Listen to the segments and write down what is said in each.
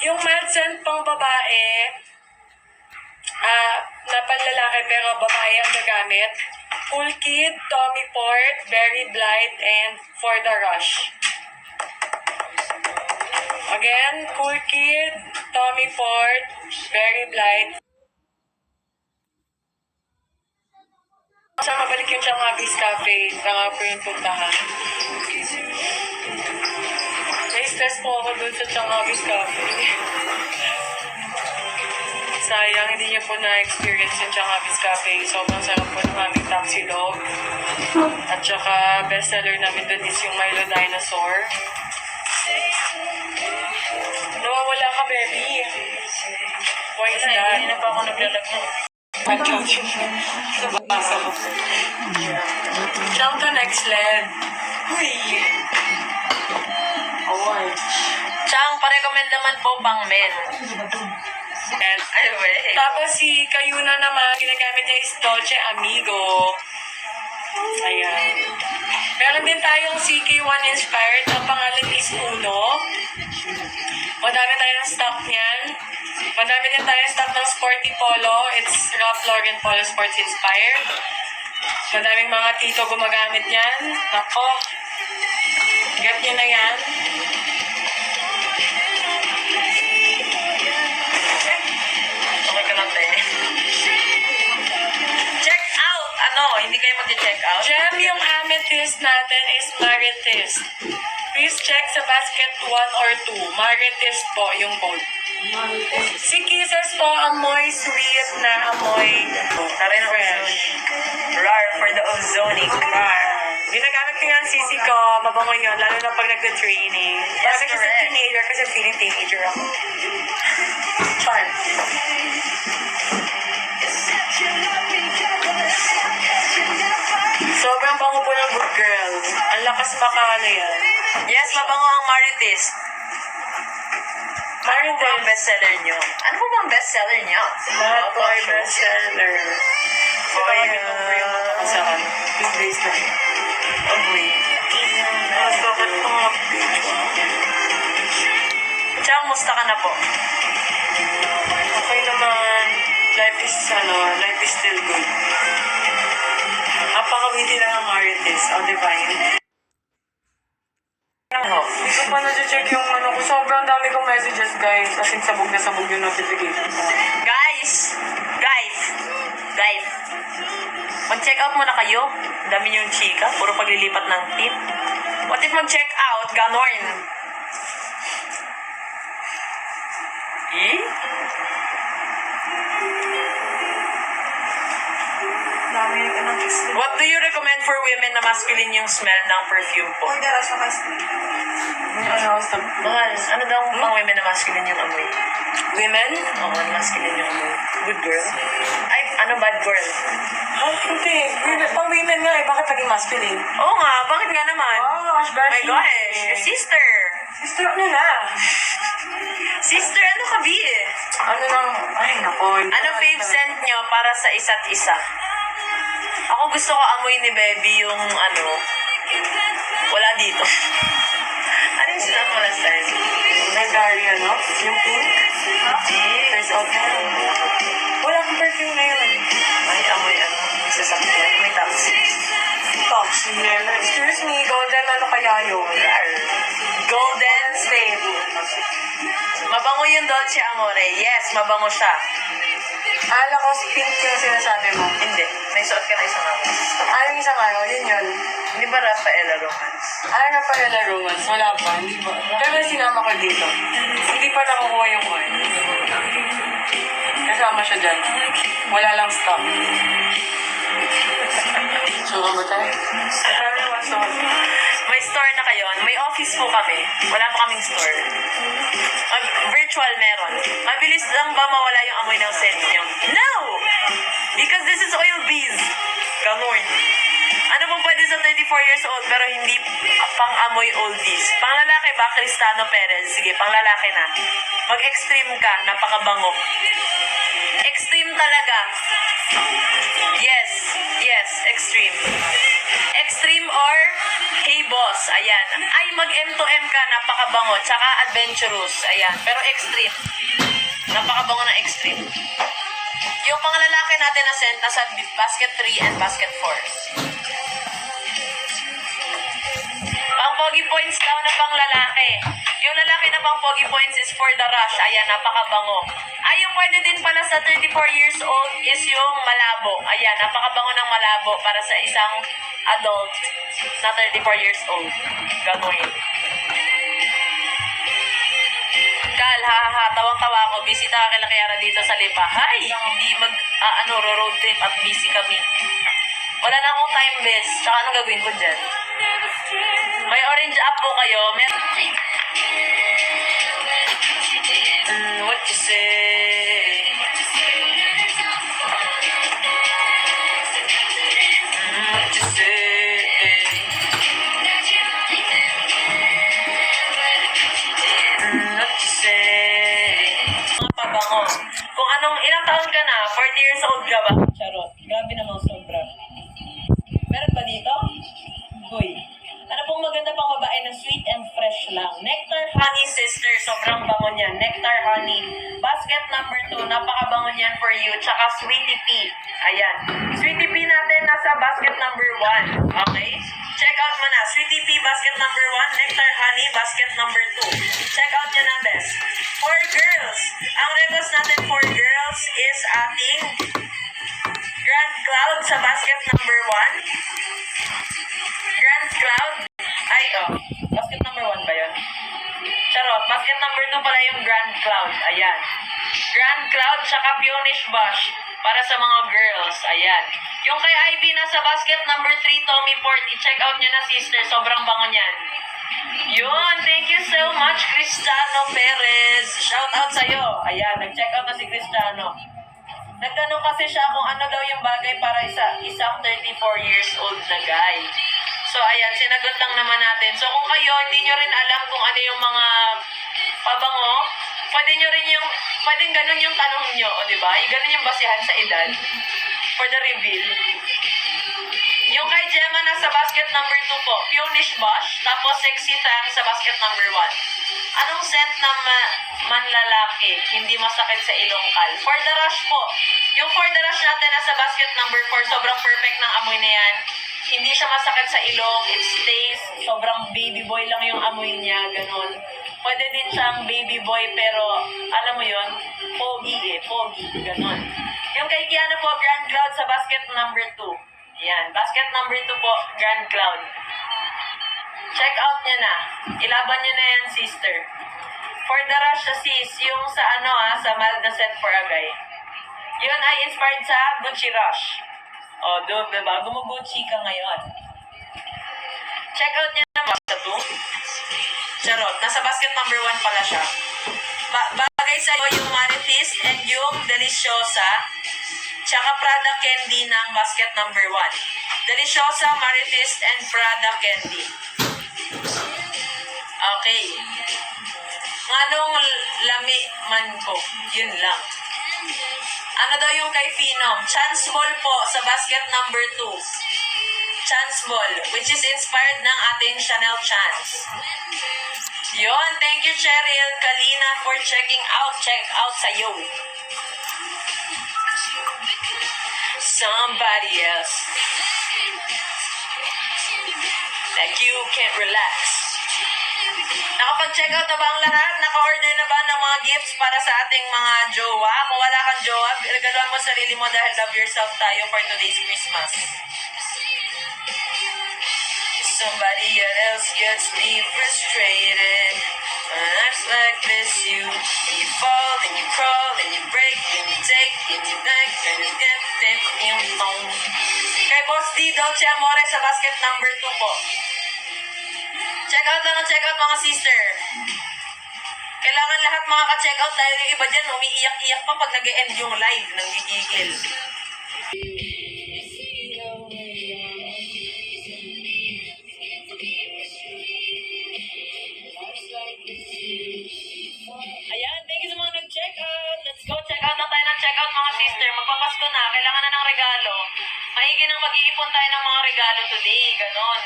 Yung matte scent pang babae, na panlalaki pero babae ang gagamit. Cool Kid, Tommy Port, Berry Blight, and For the Rush. Again, Cool Kid, Tommy Ford, Berry Blight. Siya mabalik yung Changabis Cafe. Tanga po yung puntahan. May stress po ako dun sa Changabis Cafe. Sayang, hindi niya po na-experience yung Changabis Cafe. Sobrang sarap po ng aming taxi dog. At saka, bestseller namin dun is yung Milo Dinosaur. Nawawala ka, baby. Why is that? Hindi na pa ako naglalagay. Basa ko. Jump to next led. Uy! Award. Chang, parecommend naman po pang men. Anyway. Tapos si Kayuna naman, ginagamit niya is Dolce Amigo. Ayan. Meron din tayong CK1 inspired. Ang pangalan is Uno. Madami tayong stock niyan. Madami din tayong stock ng Sporty Polo. It's Ralph Lauren Polo Sports inspired. Madaming mga tito gumagamit niyan. Nako. Get nyo na yan. Okay ka lang, te. Check out! Ano? Hindi kayo mag-check out? Gem, yung amethyst natin is Maritist. Please check sa basket 1 or 2. Maritist po yung code. Si Kisses po, amoy sweet na amoy Tarin fresh. RAR for the ozonic. Ginagamit ko yung sisi ko, mabango yun, lalo na pag nagda-training. Yes, Bakit kasi correct. teenager, kasi feeling teenager ako. Fun. Sobrang bango po ng Good Girl. Ang lakas ano yan. Yes, mabango ang Marites. Ano po ang Marinette. bestseller nyo? Ano po bang bestseller nyo? Lahat po ay bestseller. Okay, saan? These days na. Amoy. Bakit po nga Chang, musta ka na po? okay naman. Life is still good. Napakawiti lang ang Marites. O, diba yun? Hindi ko pa na-check yung ko. Sobrang dami kong messages, guys. Kasi sabog na sabog yung notification ko. Guys! Mag-check out muna kayo. Ang dami yung chika. Puro paglilipat ng team. What if mag-check out? Ganon. Eh? Dami ka ng kiss. What do you recommend for women na masculine yung smell ng perfume po? Mahal, ano daw pang women na masculine yung amoy? Women? Oo, masculine yung amoy. Good girl? Ay, ano bad girl? Hindi. Pang women nga eh. Bakit naging masculine? Oo nga, bakit nga naman? Oh, gosh, My gosh, sister! Sister, ano na? Sister, ano ka, Bi? Ano nang... Ay, nako. Ano fave scent nyo para sa isa't isa? Ako gusto ko amoy ni Baby yung wala dito. Ano yung sinabi mo last time? Nagari, Yung pink? There's okay. Wala akong perfume na yun. Ay, amoy sasakyan. May taxi. Tops. Excuse me, golden kaya yun? Golden State. Mabango yung Dolce Amore. Yes, mabango siya. Ala ko, pink yung sinasabi mo. Hindi. May suot ka na isang araw. Anong isang yun yun. Hindi ba Rafaela Romance? Ano na pala na romance? Wala pa. Hindi ba? Pero sinama ko dito. Hindi pa nakukuha yung wine. Kasama siya dyan. Wala lang stock. Suka ba tayo? Sabi naman so. May store na kayo. May office po kami. Wala pa kaming store. Virtual meron. Mabilis lang ba mawala yung amoy ng scent nyo? No! Because this is oil bees. Ganon. Ano pong pwede sa 34 years old pero hindi pang amoy oldies? Pang lalaki ba? Cristano Perez. Sige, pang lalaki na. Mag-extreme ka. Napakabango. Extreme talaga. Yes, extreme. Extreme or Hey boss, ayan. Ay, mag M2M ka, napakabango. Tsaka adventurous, ayan. Pero extreme. Napakabango na extreme. Yung mga lalaki natin na scent, nasa basket 3 and basket 4. Pang pogi points daw na pang lalaki. Yung lalaki na pang pogi points is for the rush. Ayan, napakabango. Ay, yung pwede din pala sa 34 years old is yung malabo. Ayan, napakabango ng malabo para sa isang adult na 34 years old. Gagawin. Kal, ha, tawang-tawa ako. Bisita ka kila Kiara dito sa Lipa. Hay, hindi road trip at busy kami. Wala na akong time best. Tsaka anong gagawin ko dyan? May orange app po kayo. What you say? What you say? What you say? Mga pabango. Kung ilang taon ka na? 40 years old ka ba? Charot. Grabe namang sobra. Meron ba dito? Uy. Ano pong maganda pang babae na sweet and fresh lang? Nectar Honey Sister, sobrang bango niyan. Nectar Honey. Basket number 2, napakabango niyan for you. Tsaka Sweetie Pea. Ayan. Sweetie Pea natin nasa basket number 1. Okay? Check out mo na. Sweetie Pea, basket number 1. Nectar Honey, basket number 2. Check out nyo na, best. For girls, ang request natin for girls is ating Grand Cloud sa basket number 1. Grand Cloud. Ay, basket number 1 ba yun? Charot. Basket number 2 pala yung Grand Cloud. Ayan. Grand Cloud tsaka Peonish Bush para sa mga girls. Ayan. Yung kay Ivy nasa basket number 3, Tommy Port. I-check out nyo na, sister. Sobrang bango niyan. Yun. Thank you so much, Cristiano Perez. Shout out sa'yo. Ayan. Nag-check out na si Cristiano. Nagtanong kasi siya kung ano daw yung bagay para isang 34 years old na guy. So, ayan, sinagot lang naman natin. So, kung kayo, hindi nyo rin alam kung ano yung mga pabango, pwedeng ganun yung tanong nyo, o diba? Ganun yung basihan sa edad for the reveal. Yung kay Gemma nasa basket number 2 po, Peonish Bush, tapos Sexy Tang sa basket number 1. Anong scent na manlalaki, hindi masakit sa ilong, Kal? For the Rush po. Yung For the Rush natin nasa basket number 4, sobrang perfect ng amoy na yan. Hindi siya masakit sa ilong, it stays, sobrang baby boy lang yung amoy niya, ganun. Pwede din siyang baby boy, pero alam mo yon, pogi ganun. Yung kay Kiana po, Grand Cloud sa basket number 2. Yan, basket number 2 po, Grand Cloud. Check out niya na. Ilaban niya na yan, sister. For the Rush sis, yung sa sa mild na scent for a guy. Yun ay inspired sa Gucci Rush. O, diba? Gumugucci ka ngayon. Check out niya naman sa 2. Charot. Nasa basket number 1 pala siya. Bagay sa'yo yung Maritis and yung Deliciosa. Tsaka Prada Candy ng basket number 1. Deliciosa, Maritis, and Prada Candy. Okay. Anong lami man ko? Yun lang. Ano daw yung kay Phenom? Chance Ball po sa basket number 2. Chance Ball, which is inspired ng ating Chanel Chance. Yun, thank you Cheryl Kalina for checking out. Check out sa'yo. Somebody else. Like you can't relax. Nakapag-check out na ba ang lahat? Naka-order na ba ng mga gifts para sa ating mga jowa? Kung wala kang jowa, regaluhan mo sarili mo dahil love yourself tayo for today's Christmas. Somebody else gets me frustrated. When acts like this, you fall and you crawl and you break and you take and you back and you get yung phone. Kay Boss D, Dolce Amore sa basket number 2 po. Check out lang ang check out mga sister. Kailangan lahat mga ka-check out dahil yung iba dyan umiiyak-iyak pa pag nag-e-end yung live ng gigigil. Ayan, thank you sa mga nag-check out. Let's go, check out na tayo ng check out mga sister. Magpapasko na, kailangan na ng regalo. Maigi nang mag-iipon tayo ng mga regalo today, ganon.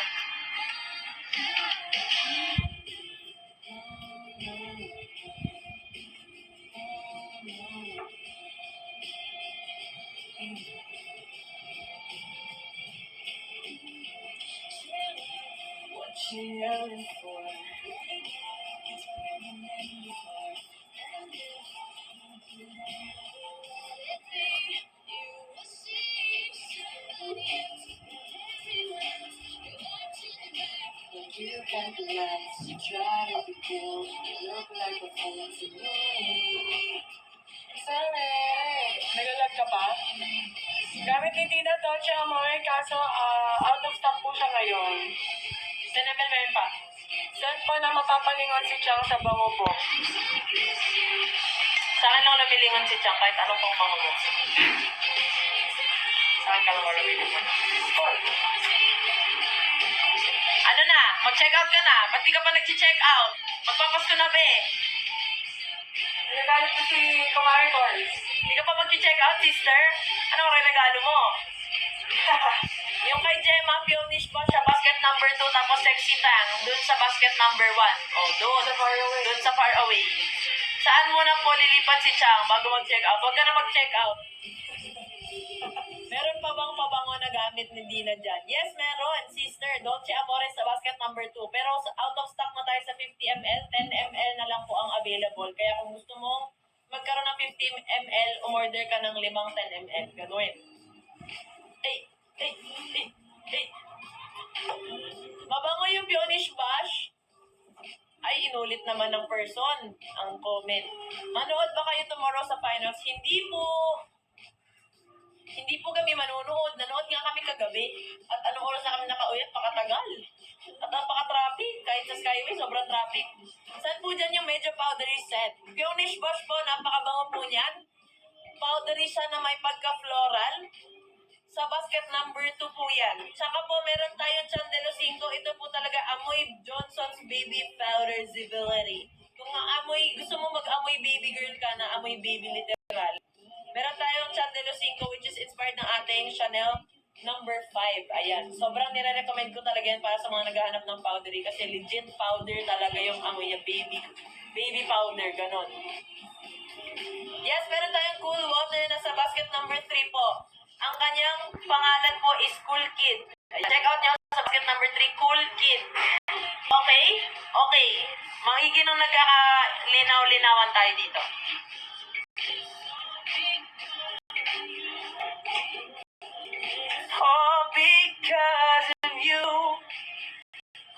You can't relax, you try to be cool, you look like a fool to me. Sorry, nagalag ka pa? Gamit ni Tita Dolce Amore, kaso out of stock po siya ngayon. Sinamin meron pa. Saan po na mapapalingon si Chang sa bango po? Sa akin lang nabilingon si Chang kahit anong pang bango mo. Sa akin ka lang nabilingon. Ano na? Mag-check out ka na. Ba't di ka pa nag-check out? Magpapasko na be. Nagalit ko si Kumari Calls. Di ka pa mag-check out, sister? Anong regalo mo? Yung kay Gemma, Pionish ba siya? Basket number 2, tapos sexy tang. Doon sa basket number 1. Oh, doon. Sa far away. Doon sa far away. Saan mo na po lilipat si Chang bago mag-check out? Huwag ka na mag-check out. Meron pa bang pabango na gamit ni Dina dyan? Yes, meron. Sister, Dolce Amore sa basket number 2. Pero out of stock na tayo sa 50 ml. 10 ml na lang po ang available. Kaya kung gusto mong magkaroon ng 50 ml, umorder ka ng 5 10 ml. Ganoin. Hey. Mabango yung Pionish Bash. Ay, inulit naman ng person ang comment. Manood ba kayo tomorrow sa finals? Hindi po kami manunood. Nanood nga kami kagabi. At anong oras na kami nakauwi at pakatagal. At napaka-traffic. Kahit sa Skyway, sobrang traffic. Saan po dyan yung medyo powdery set? Pionish Bash po, napakabango po niyan. Powdery siya na may pagka-floral. Sa basket number 2 po yan. Tsaka po, meron tayong Chandelo 5. Ito po talaga amoy Johnson's Baby Powder Zibility. Kung gusto mo mag-amoy baby girl ka na amoy baby literal. Meron tayong Chandelo 5 which is inspired ng ating Chanel number 5. Ayan. Sobrang nire-recommend ko talaga yan para sa mga naghahanap ng powdery kasi legit powder talaga yung amoy niya. Baby powder. Ganon. Yes, meron tayong cool water na sa basket number 3 po. Ang kanyang pangalan po is Cool Kid. Check out nyo sa basket number 3, Cool Kid. Okay? Okay. Mahigi nung nagkaka-linaw-linawan tayo dito. Oh, because of you.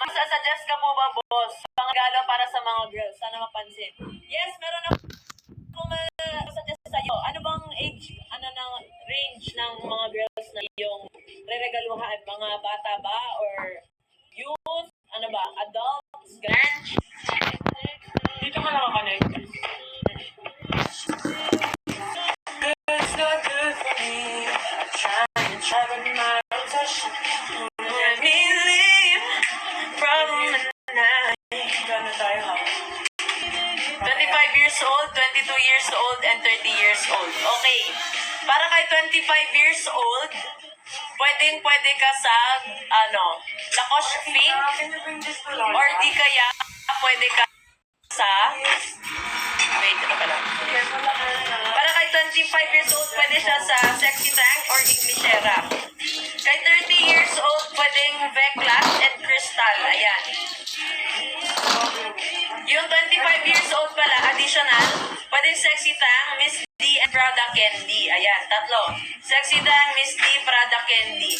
Masasuggest ka po ba, boss? Pangregalo para sa mga girls. Sana mapansin. Yes, meron akong suggest sa'yo. Ano bang age, range ng mga girls na yung re-regaluhan? Mga bata ba? Or youth? Ano ba? Adults? Grunge? Dito ka nakakonect. It's not good for me. I try but my obsession. Let me leave from the night. Gano'n tayo ha? 25 years old, 22 years old, and 30 years old. Okay. Para kay 25 years old, pwede ka sa, Lacoste Pink, Can you bring this to Lord? or di kaya, pwede ka sa, wait, ano pala? Para kay 25 years old, pwede siya sa Sexy Tank or Englishera. Kay 30 years old, pwedeng V-Class and Crystal. Ayan. Yung 25 years old pala, additional, pwedeng Sexy Tang, Miss D, and Prada Candy. Ayan, tatlo. Sexy Tang, Miss D, Prada Candy.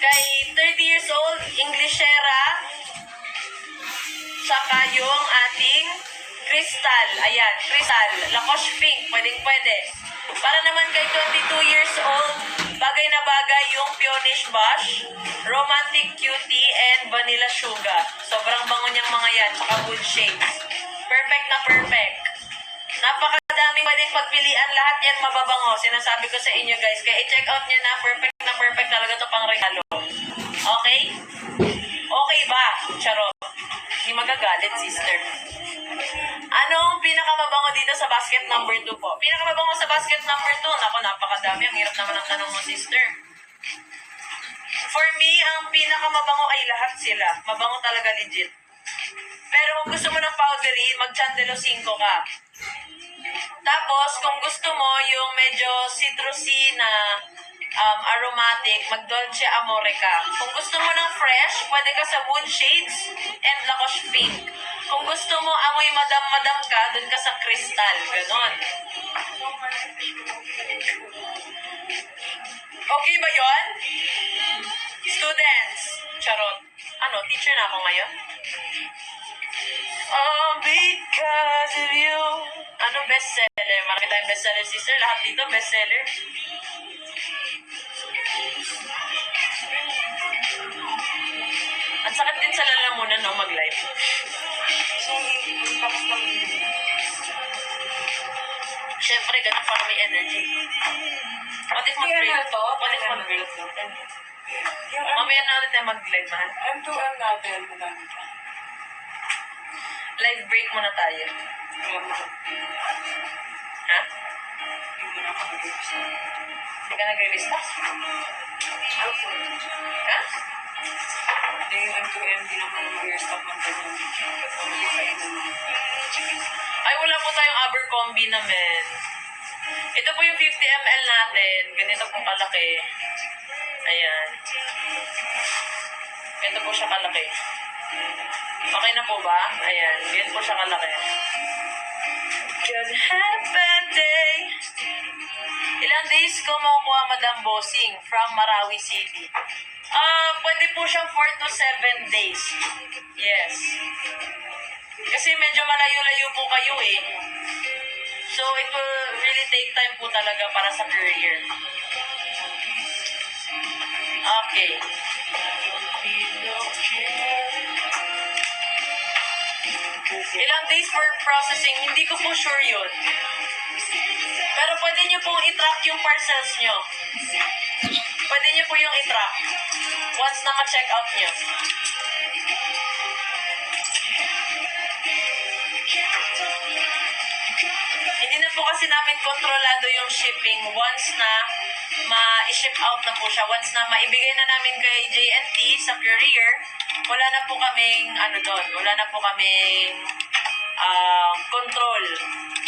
Kay 30 years old, Englishera, saka yung ating Crystal. Ayan, Crystal. Lacoste Pink, pwede. Para naman kay 22 years old, bagay na bagay yung Pionish Bash, Romantic Cutie, and Vanilla Sugar. Sobrang bango niyang mga yan, saka wood shades. Perfect na perfect. Napakadaming pwedeng pagpilian, lahat yan mababango. Sinasabi ko sa inyo guys, kaya i-check out niya na perfect talaga to pang regalo. Okay? Okay ba? Charot. Hindi magagalit, sister. Anong pinakamabango dito sa basket number 2 po? Pinakamabango sa basket number 2? Naku, napakadami. Ang hirap naman ang tanong mo, sister. For me, ang pinakamabango ay lahat sila. Mabango talaga legit. Pero kung gusto mo ng powdery, mag-Chandelo 5 ka. Tapos, kung gusto mo yung medyo citrusy na aromatic, mag-Dolce Amore ka. Kung gusto mo ng fresh, pwede ka sa Wood Shades and Lacoste Pink. Kung gusto mo amoy madam-madam ka, dun ka sa Crystal. Ganon. Okay ba yon? Students. Charot. Ano, teacher na ako ngayon? Oh, because of you. Ano bestseller? Marami tayong bestseller, sister. Lahat dito bestseller. Ang sakit din sa lalamunan, no, mag-live. Siyempre, ganun para may energy. What if Kaya mag-break? na to? What if Kaya na mag-break? Yung Mamaya na ulit tayo mag-live, mahal. M2M natin, madami pa. Live break muna tayo. Kaya mo, Ha? hindi mo na ako mag-gusto. Hindi ka nag-release Ha? Hindi yung M2M, di naman mag-stop ng ganyan. Hindi pa yun. Ay, wala po tayong Abercrombie na men. Ito po yung 50 ml natin. Ganito po kalaki. Ayan. Ito po siya kalaki. Okay na po ba? Ayan. Ganyan po siya kalaki. Cause I had a bad day. Ilang days ko makukuha, Madam Bossing, from Marawi City? Pwede po siyang 4 to 7 days. Yes. Kasi medyo malayo-layo po kayo eh. So, it will really take time po talaga para sa career. Okay. Ilang days for processing? Hindi ko po sure yun. Pero pwede nyo pong i-track yung parcels nyo. Pwede nyo po yung i-track. Once na ma-check out nyo. Hindi na po kasi namin kontrolado yung shipping once na ma-ship out na po siya. Once na maibigay na namin kay JNT sa courier, wala na po kaming doon. Wala na po kaming control.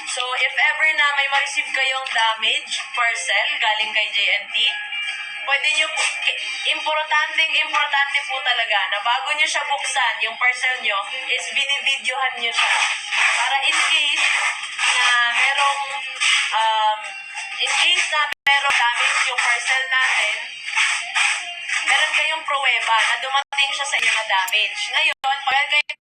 So, if ever na may ma-receive kayong damage parcel galing kay JNT, pwede nyo po, importante po talaga na bago nyo siya buksan, yung parcel nyo, is binivideohan nyo siya. Para in case na merong damage yung parcel natin, meron kayong pruweba na dumating siya sa inyo na damage. Ngayon, pag kayo